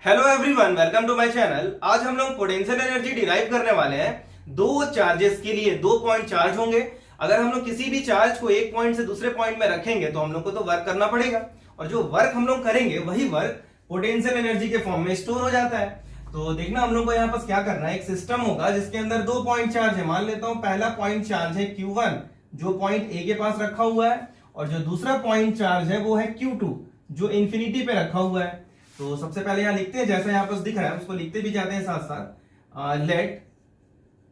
Hello everyone, welcome to my channel. आज हम लोग पोटेंशियल एनर्जी डिराइव करने वाले हैं। दो चार्जेस के लिए 2 पॉइंट चार्ज होंगे। अगर हम लोग किसी भी चार्ज को एक पॉइंट से दूसरे पॉइंट में रखेंगे तो हम लोग को तो वर्क करना पड़ेगा, और जो वर्क हम लोग करेंगे वही वर्क पोटेंशियल एनर्जी के फॉर्म में स्टोर हो जाता है। तो देखना, हम लोग को यहाँ पर क्या करना है, एक सिस्टम होगा जिसके अंदर 2 पॉइंट चार्ज है। मान लेता हूं पहला पॉइंट चार्ज है Q1 जो पॉइंट A के पास रखा हुआ है, और जो दूसरा पॉइंट चार्ज है वो है Q2 जो इंफिनिटी पे रखा हुआ है। तो सबसे पहले यहां लिखते हैं, जैसा यहां पर दिख रहा है उसको लिखते भी जाते हैं साथ साथ। Let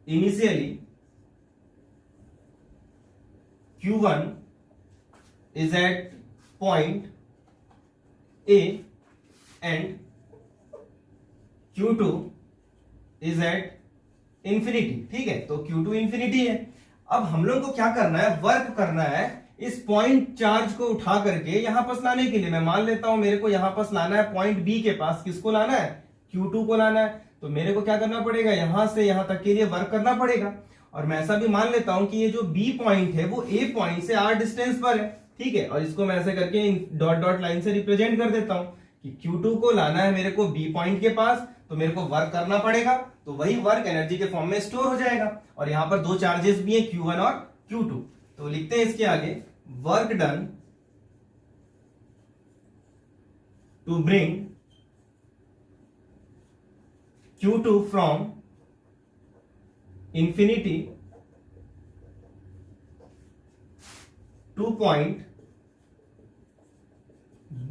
initially Q1 is at point A and Q2 is at infinity। ठीक है, तो Q2 इंफिनिटी है। अब हम लोग को क्या करना है, वर्क करना है इस पॉइंट चार्ज को उठा करके यहां पास लाने के लिए। मैं मान लेता हूं मेरे को यहां पास लाना है पॉइंट बी के पास। किसको लाना है? Q2 को लाना है। तो मेरे को क्या करना पड़ेगा, यहां से यहां तक के लिए वर्क करना पड़ेगा। और मैं ऐसा भी मान लेता हूं कि ये जो बी पॉइंट है वो ए पॉइंट से r डिस्टेंस पर है। ठीक है, और इसको मैं ऐसे करके डॉट डॉट लाइन से रिप्रेजेंट कर देता हूं कि Q2 को लाना है मेरे को बी पॉइंट के पास, तो मेरे को वर्क करना पड़ेगा। तो वही वर्क एनर्जी के फॉर्म में स्टोर हो जाएगा। और यहां पर 2 चार्जेस भी है, Q1 और Q2। तो लिखते हैं इसके आगे, work done to bring Q2 from infinity to point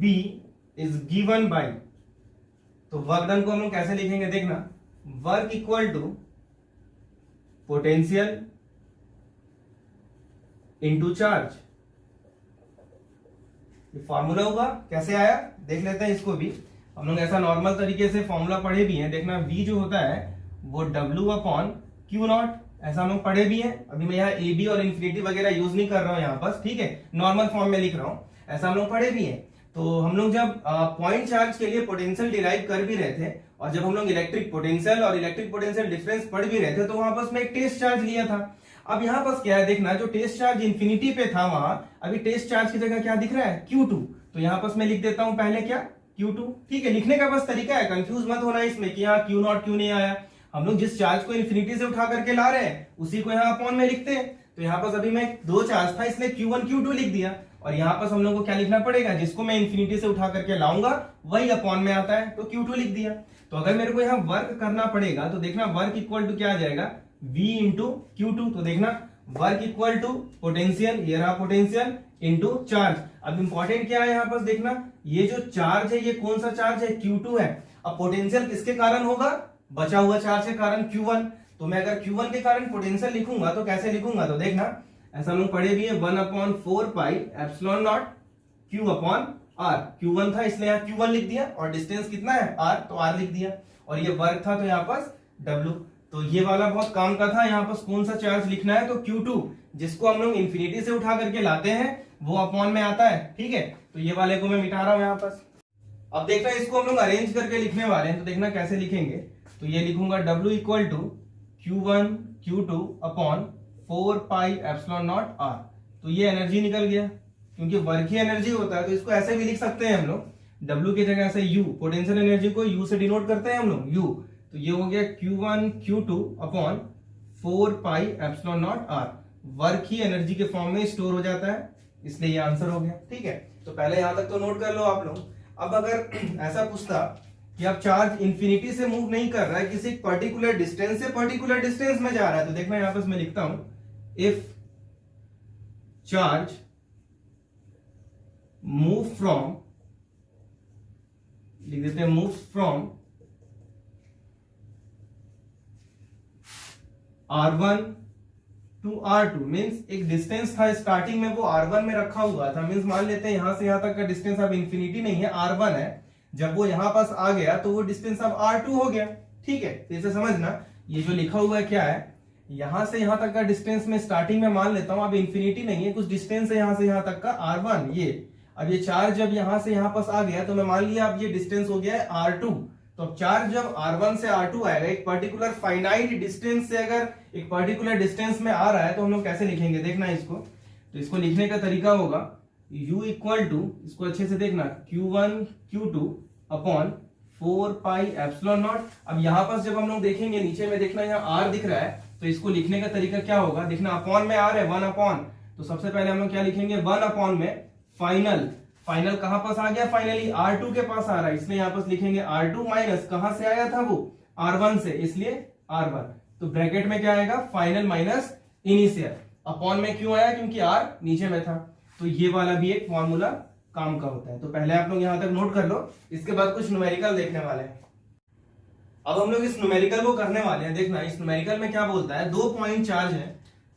B is given by. तो वर्क डन को हम लोग कैसे लिखेंगे, देखना, work equal to potential into charge. ये फॉर्मूला होगा, कैसे आया देख लेते हैं इसको भी। हम लोग ऐसा नॉर्मल तरीके से फॉर्मूला पढ़े भी हैं। देखना, V जो होता है वो W/Q0, ऐसा हम लोग पढ़े भी हैं। अभी मैं यहाँ AB और इंफिनिटी वगैरह यूज नहीं कर रहा हूं यहाँ पर, ठीक है, नॉर्मल फॉर्म में लिख रहा हूं। ऐसा हम लोग पढ़े भी हैं। तो हम लोग जब पॉइंट चार्ज के लिए पोटेंशियल डिराइव कर भी रहे थे, और जब हम लोग इलेक्ट्रिक पोटेंशियल और इलेक्ट्रिक पोटेंशियल डिफरेंस पढ़ भी रहे थे, तो वहां पर मैं एक टेस्ट चार्ज लिया था। अब यहाँ पर क्या है, देखना, जो टेस्ट चार्ज इंफिनिटी पे था वहां, अभी टेस्ट चार्ज की जगह क्या दिख रहा है, Q2। तो यहाँ पर मैं लिख देता हूं पहले क्या, Q2। ठीक है, लिखने का बस तरीका है, कंफ्यूज मत होना इसमें कि यहाँ Q0 क्यों नहीं आया। हम लोग जिस चार्ज को इंफिनिटी से उठा करके ला रहे हैं उसी को यहाँ अपॉन में लिखते हैं। तो यहाँ पर अभी मैं 2 चार्ज था इसलिए Q1 Q2 लिख दिया। और यहाँ पर हम लोग को क्या लिखना पड़ेगा, जिसको मैं इंफिनिटी से उठा करके लाऊंगा वही अपॉन में आता है, तो Q2 लिख दिया। तो अगर मेरे को यहाँ वर्क करना पड़ेगा तो देखना, वर्क इक्वल टू क्या आ जाएगा, V इंटू Q2। तो देखना, वर्क इक्वल टू पोटेंशियल, ये रहा पोटेंशियल, इंटू चार्ज। अब इंपॉर्टेंट क्या है यहाँ पर, देखना, ये जो चार्ज है ये कौन सा चार्ज है, Q2 है। अब पोटेंशियल किसके कारण होगा, बचा हुआ चार्ज के कारण, Q1। तो मैं अगर Q1 के कारण पोटेंशियल लिखूंगा तो कैसे लिखूंगा, तो देखना, ऐसा हम लोग पढ़े भी है, 1/4 pi epsilon not Q/R। Q1 था इसलिए यहाँ Q1 लिख दिया, और डिस्टेंस कितना है, R, तो R लिख दिया। और ये वर्क था तो यहाँ पर W। तो ये वाला बहुत काम का था। यहाँ पर कौन सा चार्ज लिखना है, तो Q2, जिसको हम लोग इंफिनिटी से उठा करके लाते हैं वो अपॉन में आता है। ठीक है, तो ये वाले को मैं मिटा रहा हूं यहाँ पर। अब देखना, इसको हम लोग अरेंज करके लिखने वाले हैं। तो देखना कैसे लिखेंगे, तो ये लिखूंगा W equal to Q1 Q2 upon 4 pi epsilon naught R। तो ये एनर्जी निकल गया, क्योंकि वर्क ही एनर्जी होता है। तो इसको ऐसे भी लिख सकते हैं हम लोग, W की जगह से U, पोटेंशियल एनर्जी को U से डिनोट करते हैं हम लोग, U। तो ये हो गया Q1 Q2 upon 4 pi epsilon naught R। Work ही एनर्जी के फॉर्म में स्टोर हो जाता है, इसलिए ये आंसर हो गया। ठीक है, तो पहले यहां तक तो नोट कर लो आप लोग। अब अगर ऐसा पूछता कि अब चार्ज इंफिनिटी से मूव नहीं कर रहा है, किसी पर्टिकुलर डिस्टेंस से पर्टिकुलर डिस्टेंस में जा रहा है, तो देखना यहां पर मैं लिखता हूं, इफ चार्ज मूव फ्रॉम, लिख देते हैं, move from R1 to R2, means एक डिस्टेंस था स्टार्टिंग में वो R1 में रखा हुआ था। मीन्स मान लेते हैं यहां से यहां तक का डिस्टेंस अब इंफिनिटी नहीं है, R1 है। जब वो यहां पास आ गया तो वो डिस्टेंस अब R2 हो गया। ठीक है, तो इसे समझना, ये जो लिखा हुआ है क्या है, यहां से यहां तक का डिस्टेंस में स्टार्टिंग में मान लेता हूं अब इंफिनिटी नहीं है, कुछ डिस्टेंस है यहां से यहां तक का R1। ये अब ये चार्ज जब यहां से यहां पास आ गया तो मैं मान लिया अब ये डिस्टेंस हो गया है R2। तो चार्ज जब R1 से R2 आएगा, एक पर्टिकुलर फाइनाइट डिस्टेंस से अगर एक पर्टिकुलर डिस्टेंस में आ रहा है, तो हम लोग कैसे लिखेंगे, देखना इसको। तो इसको लिखने का तरीका होगा, U इक्वल टू, इसको अच्छे से देखना, Q1 Q2 upon 4 pi epsilon not. अब यहाँ पर जब हम लोग देखेंगे नीचे में देखना यहाँ r दिख रहा है, तो इसको लिखने का तरीका क्या होगा, देखना अपॉन में r है 1 अपॉन, तो सबसे पहले हम लोग क्या लिखेंगे 1 अपॉन में फाइनल, फाइनल कहां पास आ गया, फाइनली R2 के पास आ रहा है, इसलिए यहाँ पर लिखेंगे R2 माइनस कहां से आया था वो R1 से, इसलिए R1, तो ब्रैकेट में क्या आएगा फाइनल माइनस इनिशियल, अपॉन में क्यों आया क्योंकि R नीचे में था। तो ये वाला भी एक फॉर्मूला काम का होता है। तो पहले आप लोग यहां तक नोट कर लो, इसके बाद कुछ न्यूमेरिकल देखने वाले हैं। अब हम लोग इस न्यूमेरिकल को करने वाले हैं। देखना इस न्यूमेरिकल में क्या बोलता है, 2 पॉइंट चार्ज है,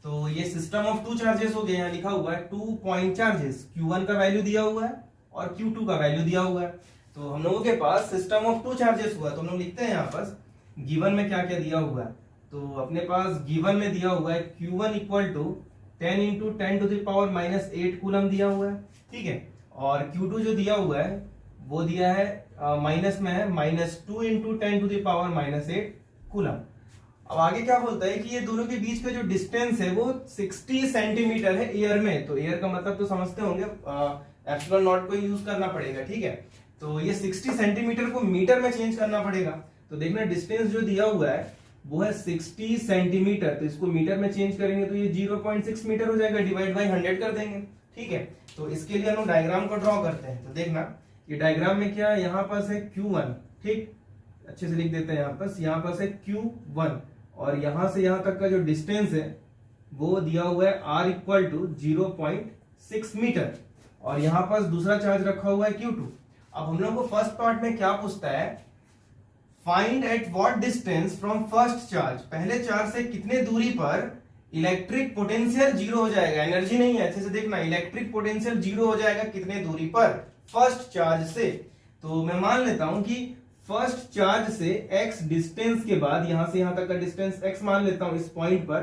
तो ये सिस्टम ऑफ 2 चार्जेस हो गए, यहाँ लिखा हुआ है 2 पॉइंट चार्जेस, Q1 का वैल्यू दिया हुआ है और Q2 का वैल्यू दिया हुआ है। तो हम लोगों के पास सिस्टम ऑफ 2 चार्जेस हुआ, तो हम लोग लिखते हैं यहाँ पर गिवन में क्या क्या दिया हुआ है। तो अपने पास गिवन में दिया हुआ है Q1 equal to 10 into 10 to the power minus 8 coulomb दिया हुआ है, ठीक है। और Q2 जो दिया हुआ है वो दिया है माइनस में है -2 into 10 to the power minus 8 coulomb. अब आगे क्या बोलता है कि ये दोनों के बीच का जो डिस्टेंस है वो 60 सेंटीमीटर है एयर में। तो एयर का मतलब तो समझते होंगे, एप्सिलॉन नॉट को यूज करना पड़ेगा, ठीक है। तो ये 60 सेंटीमीटर को मीटर में चेंज करना पड़ेगा। तो देखना डिस्टेंस जो दिया हुआ है वो है 60 सेंटीमीटर, तो इसको मीटर में चेंज करेंगे तो ये 0.6 मीटर हो जाएगा, डिवाइड बाई 100 कर देंगे, ठीक है। तो इसके लिए हम लोग डायग्राम को ड्रॉ करते हैं। तो देखना ये डायग्राम में क्या है, यहाँ पास है Q1, ठीक, अच्छे से लिख देते हैं यहाँ पास है Q1 और यहां से यहां तक का जो डिस्टेंस है वो दिया हुआ है R इक्वल टू 0.6 मीटर और यहां पास दूसरा चार्ज रखा हुआ है Q2। अब हम लोग को फर्स्ट पार्ट में क्या पूछता है, find at what distance from first charge, पहले चार्ज से कितने दूरी पर इलेक्ट्रिक पोटेंशियल जीरो हो जाएगा, एनर्जी नहीं है, अच्छे से देखना, इलेक्ट्रिक पोटेंशियल जीरो हो जाएगा कितने दूरी पर, फर्स्ट चार्ज से। तो मैं मान लेता हूं कि फर्स्ट चार्ज से x डिस्टेंस के बाद यहां से यहां तक का डिस्टेंस x मान लेता हूं इस पॉइंट पर।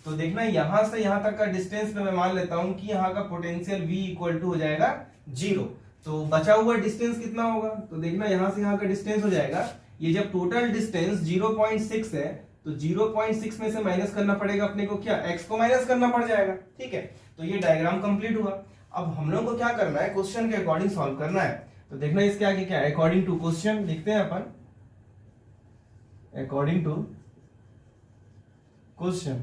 तो देखना यहां से यहां तक का डिस्टेंस में मैं मान लेता हूं कि यहां का पोटेंशियल v इक्वल टू हो जाएगा 0। तो बचा हुआ डिस्टेंस कितना होगा, तो देखना यहां से यहां का डिस्टेंस हो जाएगा, ये जब टोटल डिस्टेंस 0.6 है तो 0.6 में से माइनस करना पड़ेगा अपने को, क्या x को माइनस करना पड़ जाएगा, ठीक है। तो ये डायग्राम कंप्लीट हुआ। अब हम लोग को क्या करना है, क्वेश्चन के अकॉर्डिंग सॉल्व करना है। तो देखना इसके आगे क्या है, अकॉर्डिंग टू क्वेश्चन लिखते हैं अपन, अकॉर्डिंग टू क्वेश्चन।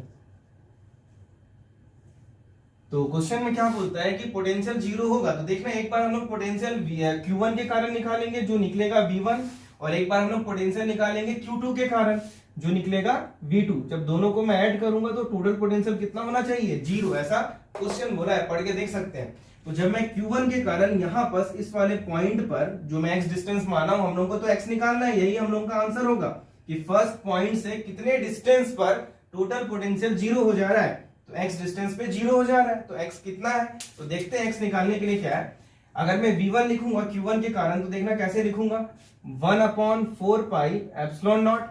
तो क्वेश्चन में क्या बोलता है कि पोटेंशियल जीरो होगा। तो देखना एक बार हम लोग पोटेंशियल Q1 के कारण निकालेंगे जो निकलेगा V1, और एक बार हम लोग पोटेंशियल निकालेंगे Q2 के कारण जो निकलेगा V2। जब दोनों को मैं ऐड करूंगा तो टोटल पोटेंशियल कितना होना चाहिए, 0, ऐसा क्वेश्चन बोला है, पढ़ के देख सकते हैं। तो जब मैं Q1 के कारण यहाँ पर इस वाले पॉइंट पर जो मैं x डिस्टेंस माना हूं, हम लोग को तो x निकालना है, यही हम लोग का आंसर होगा कि फर्स्ट पॉइंट से कितने डिस्टेंस पर टोटल पोटेंशियल 0 हो जा रहा है। तो x डिस्टेंस पे 0 हो जा रहा है, तो x कितना है, तो देखते हैं x निकालने के लिए क्या है। अगर मैं V1 लिखूंगा Q1 के कारण, तो देखना कैसे लिखूंगा, 1/4 पाई एप्सिलॉन नॉट,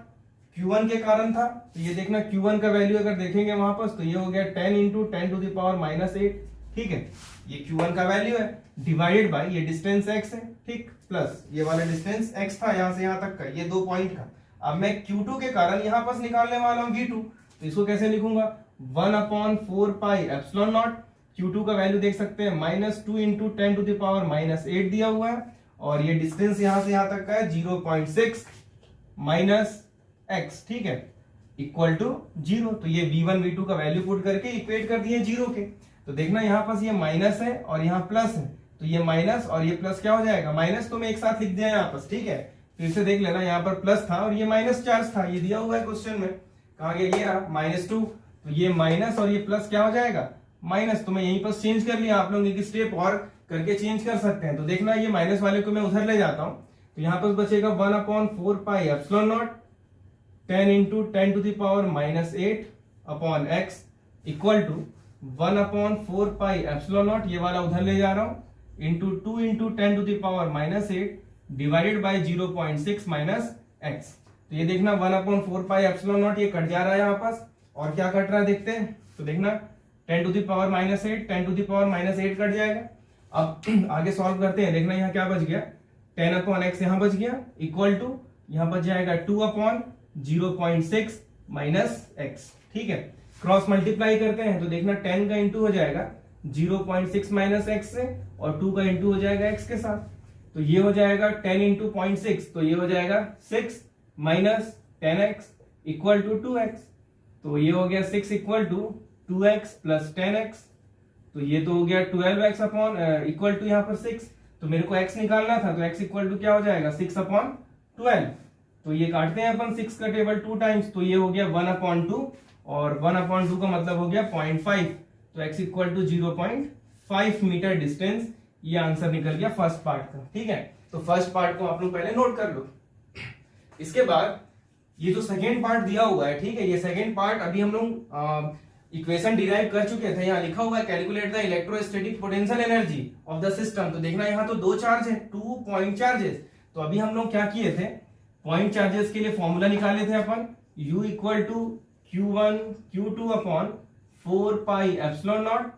Q1 के कारण था, तो ये देखना Q1 का वैल्यू अगर देखेंगे वहां पर तो ये हो गया 10 into 10 to the power minus 8, ठीक है, ये Q1 का वैल्यू है, डिवाइडेड बाय ये डिस्टेंस x है, ठीक, प्लस ये वाला डिस्टेंस x था यहां से यहां तक का, ये 2 पॉइंट का। अब मैं Q2 के कारण यहां पास निकालने वाला हूं V2, तो इसको कैसे लिखूंगा, 1/4 पाई एप्सिलॉन नॉट, Q2 का वैल्यू देख सकते हैं -2 into 10 to the power minus 8 दिया हुआ है, और ये डिस्टेंस यहां से यहां तक का है 0.6 माइनस x, ठीक है, इक्वल टू 0। तो ये V1 V2 का वैल्यू पुट करके इक्वेट कर दिए 0 के। तो देखना यहाँ पास ये माइनस है और यहाँ प्लस है, तो ये माइनस और ये प्लस क्या हो जाएगा, माइनस तो मैं एक साथ लिख दिया यहाँ पास, ठीक है, फिर से देख लेना, यहाँ पर प्लस था और ये माइनस चार्ज था, ये दिया हुआ है क्वेश्चन में, कहा गया ये रहा -2, तो ये माइनस और ये प्लस क्या हो जाएगा, माइनस। तो मैं यहीं पर चेंज कर लिया, आप लोग एक स्टेप और करके चेंज कर सकते हैं। तो देखना ये माइनस वाले को मैं उधर ले जाता हूँ, तो यहाँ पर बचेगा 1/4 pi epsilon naught 10 into 10 to the power minus 8 upon x equal to 1/4 pi epsilon naught, ये वाला उधर ले जा रहा हूं, into 2 into 10 to the power minus 8 divided by 0.6 minus x। तो ये देखना 1/4 पाई एप्सिलॉन नॉट ये कट जा रहा है यहाँ पास, और क्या कट रहा है देखते हैं। तो देखना 10 to the power minus 8, 10 to the power minus 8 cut जाएगा। अब आगे सॉल्व करते हैं, देखना यहाँ क्या बच गया, 10/x यहाँ बच गया, इक्वल टू यहाँ बच जाएगा 2/0.6 माइनस x, ठीक है। क्रॉस मल्टीप्लाई करते हैं तो देखना 10 का इंटू हो जाएगा 0.6 माइनस x से, और 2 का इंटू हो जाएगा x के साथ। तो ये हो जाएगा 10 इंटू 0.6, तो ये हो जाएगा 6 minus 10x equal to 2x। तो ये हो गया 6 equal to 2x plus 10x, तो ये तो हो गया 12x अपॉन इक्वल टू यहाँ पर 6। तो मेरे को x निकालना था, तो x इक्वल टू क्या हो जाएगा 6 अपॉन 12। तो ये काटते हैं अपन 6 का टेबल 2 टाइम्स, तो ये हो गया 1/2 और 1/2 का मतलब हो गया 0.5। तो x equal to 0.5 metre distance, ये आंसर निकल गया फर्स्ट पार्ट का। ठीक है, तो फर्स्ट पार्ट को आप लोग पहले नोट कर लो। इसके बाद ये जो सेकेंड पार्ट दिया हुआ है, ठीक है, ये सेकेंड पार्ट अभी हम लोग इक्वेशन डिराइव कर चुके थे। यहाँ लिखा हुआ है calculate the electrostatic potential energy of the system. तो देखना यहाँ तो दो चार्ज है, 2 पॉइंट चार्जेस। तो अभी हम लोग क्या किए थे, पॉइंट चार्जेस के लिए फॉर्मूला निकाले थे अपन, U equal to Q1 Q2 upon 4 pi epsilon naught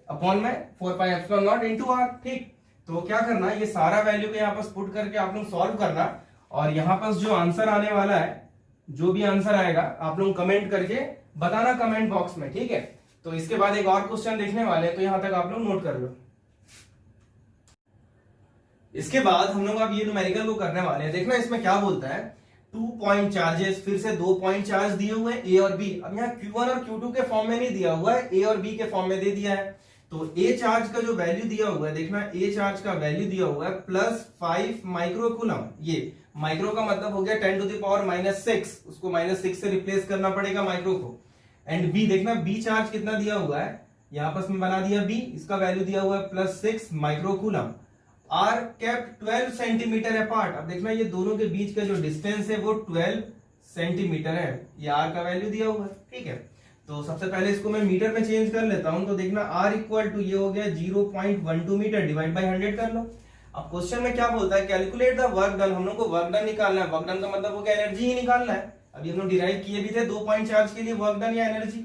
upon में 4 pi epsilon naught into R. ठीक, तो क्या करना, ये सारा वैल्यू को यहाँ पर पुट करके आप लोग सॉल्व करना, और यहाँ पर जो आंसर आने वाला है, जो भी आंसर आएगा आप लोग कमेंट करके बताना कमेंट बॉक्स में। ठीक है, तो इसके बाद एक और क्वेश्चन देखने वाले हैं, तो यहां तक आप लोग नोट कर लो। इसके बाद हम लोग अब ये न्यूमेरिकल को करने वाले हैं। देखना इसमें क्या बोलता है, 2 पॉइंट चार्जेस, फिर से 2 पॉइंट चार्ज दिए हुए हैं ए और बी। अब यहाँ Q1 और Q2 के फॉर्म में नहीं दिया हुआ है, ए और बी के फॉर्म में दे दिया है। तो ए चार्ज का जो वैल्यू दिया हुआ है, देखना ए चार्ज का वैल्यू दिया हुआ है +5 माइक्रो कूलम। ये माइक्रो का मतलब हो गया 10 टू द पावर -6, उसको -6 से रिप्लेस करना पड़ेगा माइक्रो को। एंड बी, देखना बी चार्ज कितना दिया हुआ है, यहां पर मैं बना दिया बी, इसका वैल्यू दिया हुआ है +6 micro coulomb. Are kept 12 centimetre apart. अब देखना ये दोनों के बीच का जो डिस्टेंस है वो 12 सेंटीमीटर है, ये आर का वैल्यू दिया हुआ है। ठीक है, तो सबसे पहले इसको मैं मीटर में चेंज कर लेता हूं। तो देखना आर इक्वल टू ये हो गया 0.12 मीटर डिवाइड बाई 100 कर लो। अब क्वेश्चन में क्या बोलता है, कैलकुलेट द वर्क डन। हम लोग को वर्क डन निकालना है, वर्क डन का मतलब हो गया एनर्जी ही निकालना है। अभी हम लोग डिराइव किए भी थे 2 पॉइंट चार्ज के लिए वर्क डन या एनर्जी।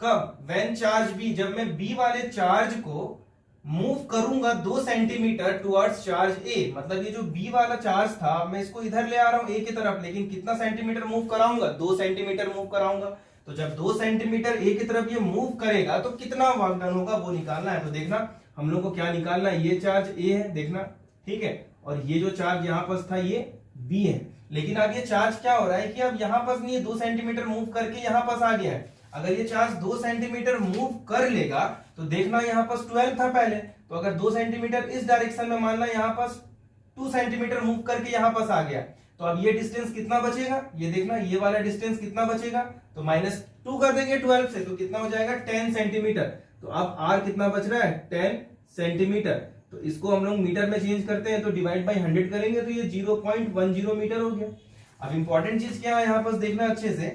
कब, व्हेन चार्ज बी, जब मैं बी वाले चार्ज को मूव करूंगा 2 सेंटीमीटर टुवर्ड्स चार्ज ए। मतलब ये जो बी वाला चार्ज था, मैं इसको इधर ले आ रहा हूं ए की तरफ, लेकिन कितना सेंटीमीटर मूव कराऊंगा, 2 सेंटीमीटर मूव कराऊंगा। तो जब 2 सेंटीमीटर ए की तरफ ये मूव करेगा तो कितना वर्क डन होगा वो निकालना है। तो देखना हम लोग को क्या निकालना है, ये चार्ज ए है, देखना ठीक है, और ये जो चार्ज यहाँ पर था ये बी है। लेकिन अब ये चार्ज क्या हो रहा है कि अब यहाँ पर नहीं, 2 सेंटीमीटर मूव करके यहाँ पर आ गया है। अगर ये चार्ज 2 सेंटीमीटर मूव कर लेगा तो देखना यहाँ पर 12 था पहले, तो अगर 2 सेंटीमीटर इस डायरेक्शन में, मानना यहाँ पर 2 सेंटीमीटर मूव करके यहाँ पर आ गया, तो अब ये डिस्टेंस कितना बचेगा, ये देखना ये वाला डिस्टेंस कितना बचेगा, तो -2 कर देंगे 12 से, तो कितना हो जाएगा 10 सेंटीमीटर। तो अब आर कितना बच रहा है 10 सेंटीमीटर। तो इसको हम लोग मीटर में चेंज करते हैं, तो डिवाइड बाई 100 करेंगे, तो ये 0.10 मीटर हो गया। अब इंपॉर्टेंट चीज क्या है यहाँ पर देखना अच्छे से,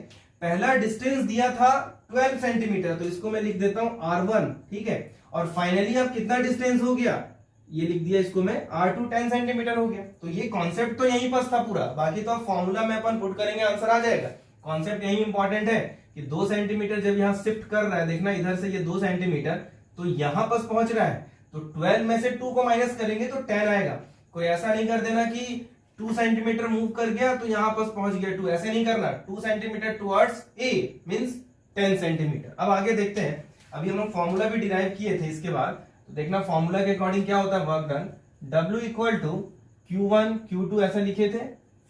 पहला डिस्टेंस दिया था 12 सेंटीमीटर, तो इसको मैं लिख देता हूं R1। ठीक है, और फाइनली अब कितना डिस्टेंस हो गया, ये लिख दिया इसको मैं R2 10 सेंटीमीटर हो गया। तो ये कॉन्सेप्ट तो यहीं पर था पूरा, बाकी तो अब फॉर्मूला में अपन पुट करेंगे आंसर आ जाएगा। कॉन्सेप्ट यही इंपॉर्टेंट है कि 2 सेंटीमीटर जब यहाँ शिफ्ट कर रहा है, देखना इधर से ये 2 सेंटीमीटर तो यहां पर पहुंच रहा है, तो 12 में से 2 को माइनस करेंगे तो 10 आएगा। कोई ऐसा नहीं कर देना कि 2 सेंटीमीटर मूव कर गया तो यहां पर पहुंच गया 2, ऐसे नहीं करना। 2 centimetre towards a means 10 centimetre. अब आगे देखते हैं, अभी हम लोग फॉर्मूला भी डिराइव किए थे इसके बाद, तो देखना फॉर्मूला के अकॉर्डिंग क्या होता है work done, W equal to Q1 Q2 ऐसा लिखे थे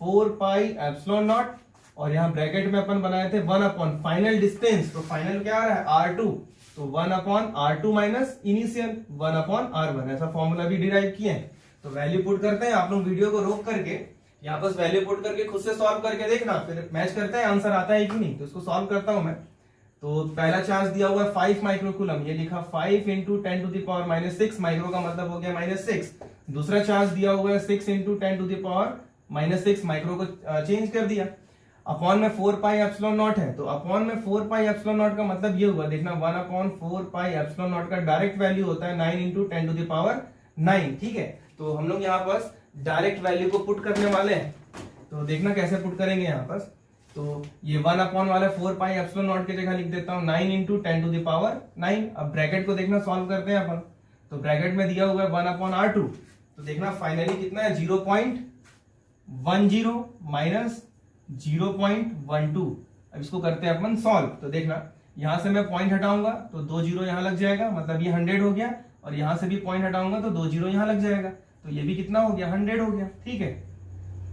4 पाई एप्सिलॉन नॉट, और यहाँ ब्रैकेट में अपन बनाए थे 1 अपॉन फाइनल डिस्टेंस, तो फाइनल क्या आ रहा है R2, तो 1 upon R2 minus initial 1 upon R1, ऐसा फॉर्मूला भी डिराइव किए हैं। तो वैल्यू पुट करते हैं, आप लोग वीडियो को रोक करके यहाँ पर वैल्यू पुट करके खुद से सॉल्व करके देखना, फिर मैच करते हैं आंसर आता है कि नहीं। तो इसको सॉल्व करता हूं मैं। तो पहला चार्ज दिया हुआ है 5 माइक्रोकूलम, ये लिखा 5 into 10 to the power -6, micro का मतलब हो गया -6। दूसरा चार्ज दिया हुआ है 6 into 10 to the power -6, micro को चेंज कर दिया। अपॉन में 4 पाई एप्सिलॉन नॉट है, तो अपॉन में 4 पाई एप्सिलॉन नॉट का मतलब ये हुआ, देखना 1 अपॉन 4 पाई एप्सिलॉन नॉट का डायरेक्ट वैल्यू होता है 9 इंटू 10 टू द पावर 9। ठीक है, तो हम लोग यहाँ पर डायरेक्ट वैल्यू को पुट करने वाले हैं, तो देखना कैसे पुट करेंगे यहाँ पर। तो ये 1 अपॉन वाला 4 पाई एप्सिलॉन नॉट की जगह लिख देता हूँ 9 इंटू 10 टू द पावर 9। अब ब्रैकेट को देखना सॉल्व करते हैं अपन, तो ब्रैकेट में दिया हुआ है 1 अपॉन R2, तो देखना फाइनली कितना है 0.10 माइनस 0.12। अब इसको करते हैं अपन सॉल्व, तो देखना यहां से मैं पॉइंट हटाऊंगा तो 2 जीरो यहां लग जाएगा, मतलब ये 100 हो गया, और यहां से भी पॉइंट हटाऊंगा तो 2 जीरो यहां लग जाएगा, तो ये भी कितना हो गया 100 हो गया। ठीक है,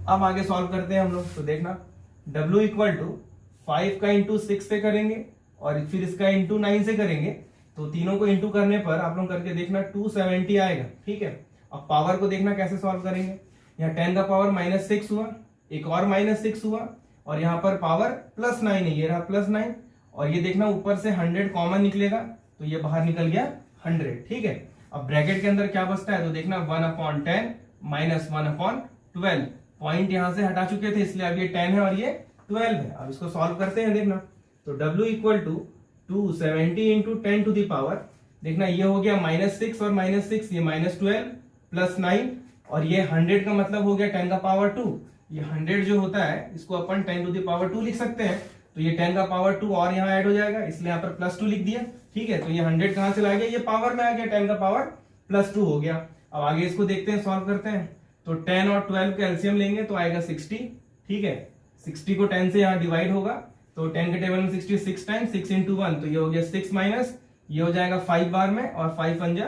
अब आगे सॉल्व करते हैं हम लोग। तो देखना W इक्वल टू 5 का इंटू 6 से करेंगे और फिर इसका इंटू 9 से करेंगे, तो तीनों को इंटू करने पर आप लोग करके देखना 270 आएगा। ठीक है, अब पावर को देखना कैसे सॉल्व करेंगे। यहाँ 10 का पावर -6 हुआ, एक और -6 हुआ, और यहाँ पर पावर +9 है, ये रहा +9, और ये देखना ऊपर से 100 कॉमन निकलेगा, तो ये बाहर निकल गया 100। ठीक है, अब ब्रैकेट के अंदर क्या बचता है, तो देखना 1/10 माइनस 1/12, पॉइंट यहां से हटा चुके थे इसलिए अब ये 10 है और ये 12 है। अब इसको सॉल्व करते हैं। देखना तो W equal to 270 into 10 to the power, देखना ये हो गया -6 और -6, ये -12 +9, और ये 100 का मतलब हो गया 10 का पावर 2। ये 100 जो होता है इसको अपन 10 टू द पावर 2 लिख सकते हैं, तो ये 10 का पावर 2 और यहाँ ऐड हो जाएगा, इसलिए यहाँ पर +2 लिख दिया। ठीक है, तो ये 100 कहां से ला गया, ये पावर में आ गया, 10 का पावर +2 हो गया। अब आगे इसको देखते हैं, सॉल्व करते हैं। तो 10 और 12 का एलसीएम लेंगे तो आएगा 60। ठीक है, 60 को 10 से यहाँ डिवाइड होगा, तो 10 के टेबल में 60 6 टाइम 6 इंटू 1, तो ये हो गया 6 माइनस, ये हो जाएगा 5 बार में, और 5 पंजा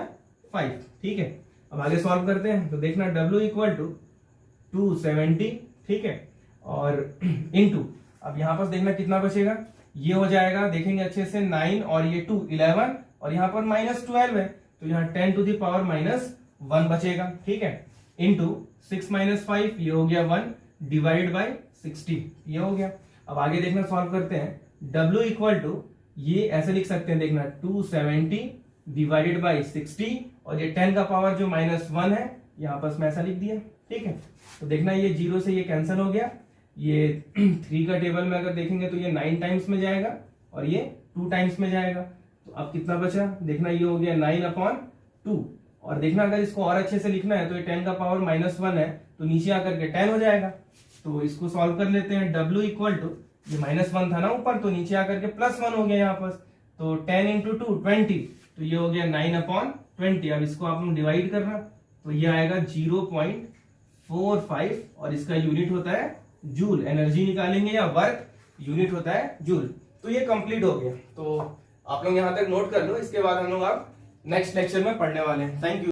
5। ठीक है, अब आगे सॉल्व करते हैं। तो देखना W इक्वल टू 270, ठीक है, और इंटू, अब यहाँ पर देखना कितना बचेगा, ये हो जाएगा, देखेंगे अच्छे से, 9 और ये 2 11, और यहाँ पर -12 है, तो यहाँ 10 टू द पावर -1 बचेगा। ठीक है, इंटू 6 माइनस 5, ये हो गया 1, डिवाइड बाई 60, ये हो गया। अब आगे देखना सॉल्व करते हैं। W इक्वल टू, ये ऐसे लिख सकते हैं, देखना 270 डिवाइडेड बाई 60, और ये 10 का पावर जो -1 है यहाँ पर मैं ऐसा लिख दिया। ठीक है, तो देखना ये 0 से ये कैंसिल हो गया, ये 3 का टेबल में अगर देखेंगे तो ये 9 टाइम्स में जाएगा और ये 2 टाइम्स में जाएगा, तो अब कितना बचा, देखना ये हो गया 9/2, और देखना अगर इसको और अच्छे से लिखना है तो ये 10 का पावर -1 है, तो नीचे आकर के 10 हो जाएगा। तो इसको सॉल्व कर लेते हैं। W इक्वल टू, ये -1 था ना ऊपर, तो नीचे आकर के +1 हो गया यहाँ पर, तो 10 इंटू 2 20, तो ये हो गया 9/20। अब इसको आप लोग डिवाइड करना, तो ये आएगा 0.45, और इसका यूनिट होता है जूल। एनर्जी निकालेंगे या वर्क, यूनिट होता है जूल। तो ये कंप्लीट हो गया, तो आप लोग यहाँ तक नोट कर लो, इसके बाद हम लोग अब नेक्स्ट लेक्चर में पढ़ने वाले हैं। Thank you.